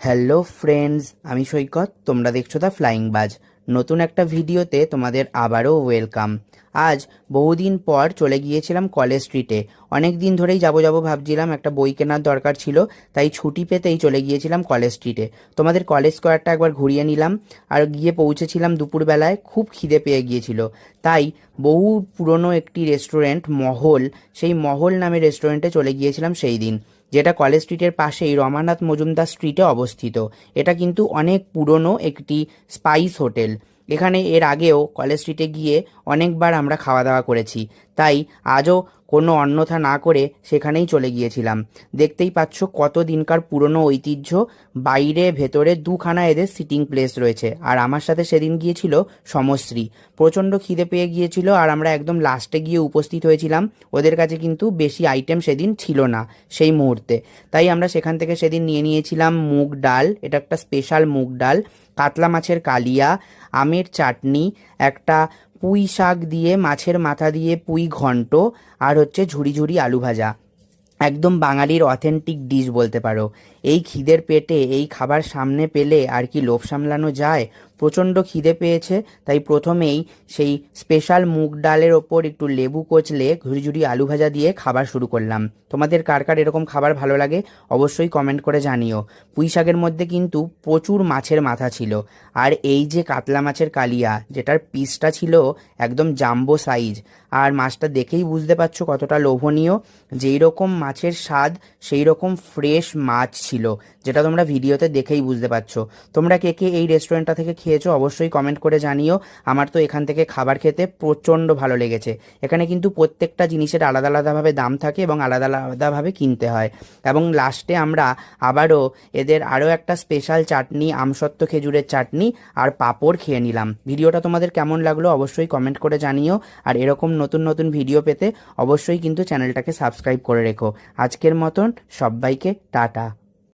Hello friends, আমি সৈকত। তোমরা দেখছো দ্য ফ্লাইং বাজ। নতুন একটা ভিডিওতে তোমাদের আবারও ওয়েলকাম। আজ বহুদিন পর চলে গিয়েছিলাম কলেজ স্ট্রিটে। অনেক দিন ধরেই যাবো ভাবছিলাম, একটা বই কেনার দরকার ছিল, তাই ছুটি পেতেই চলে গিয়েছিলাম কলেজ স্ট্রিটে। তোমাদের কলেজ স্কোয়ারটা একবার ঘুরিয়ে নিলাম, আর গিয়ে পৌঁছেছিলাম দুপুরবেলায়। খুব খিদে পেয়ে গিয়েছিল, তাই বহু পুরনো একটি রেস্টুরেন্ট মহল, সেই মহল নামে রেস্টুরেন্টে চলে গিয়েছিলাম সেই দিন, যেটা কলেজ স্ট্রিটের পাশেই রমানাথ মজুমদার স্ট্রিটে অবস্থিত। এটা কিন্তু অনেক পুরনো একটি স্পাইস হোটেল। এখানে এর আগেও কলেজ স্ট্রিটে গিয়ে অনেকবার আমরা খাওয়া দাওয়া করেছি, তাই আজও কোনো অন্যথা না করে সেখানেই চলে গিয়েছিলাম। দেখতেই পাচ্ছ কত দিনকার পুরনো ঐতিহ্য। বাইরে ভেতরে দুখানা এদের সিটিং প্লেস রয়েছে, আর আমার সাথে সেদিন গিয়েছিল সমশ্রী। প্রচণ্ড খিদে পেয়ে গিয়েছিল, আর আমরা একদম লাস্টে গিয়ে উপস্থিত হয়েছিলাম। ওদের কাছে কিন্তু বেশি আইটেম সেদিন ছিল না সেই মুহূর্তে, তাই আমরা সেখান থেকে সেদিন নিয়ে নিয়েছিলাম মুগ ডাল, এটা একটা স্পেশাল মুগ ডাল, কাতলা মাছের কালিয়া, আমের চাটনি, একটা পুঁই শাক দিয়ে মাছের মাথা দিয়ে পুঁই ঘন্ট, আর হচ্ছে ঝুরি ঝুরি আলু ভাজা। একদম বাঙালির অথেন্টিক ডিশ বলতে পারো। এই খিদের পেটে এই খাবার সামনে পেলে আর কি লোভ সামলানো যায়? প্রচণ্ড খিদে পেয়েছে, তাই প্রথমেই সেই স্পেশাল মুগ ডালের ওপর একটু লেবু কোচলে ঝুরি ঝুরি আলু ভাজা দিয়ে খাবার শুরু করলাম। তোমাদের কার কার এরকম খাবার ভালো লাগে অবশ্যই কমেন্ট করে জানিও। পুঁই শাকের মধ্যে কিন্তু প্রচুর মাছের মাথা ছিল, আর এই যে কাতলা মাছের কালিয়া, যেটার পিসটা ছিল একদম জাম্বো সাইজ, আর মাছটা দেখেই বুঝতে পারছো কতটা লোভনীয়। যেই রকম মাছের স্বাদ সেই রকম ফ্রেশ মাছ ছিল, যেটা তোমরা ভিডিওতে দেখেই বুঝতে পারছো। তোমরা কে কে এই রেস্টুরেন্টটা থেকে খেয়েছো অবশ্যই কমেন্ট করে জানিও। আমার তো এখান থেকে খাবার খেতে প্রচণ্ড ভালো লেগেছে। এখানে কিন্তু প্রত্যেকটা জিনিসের আলাদা আলাদাভাবে দাম থাকে এবং আলাদা আলাদাভাবে কিনতে হয়। এবং লাস্টে আমরা আবারও এদের আরও একটা স্পেশাল চাটনি, আমসত্ত্ব খেজুরের চাটনি আর পাঁপড় খেয়ে নিলাম। ভিডিওটা তোমাদের কেমন লাগলো অবশ্যই কমেন্ট করে জানিও। আর এরকম নতুন নতুন ভিডিও পেতে অবশ্যই কিন্তু চ্যানেলটাকে সাবস্ক্রাইব করে রেখো। আজকের মতন সবাইকে টাটা।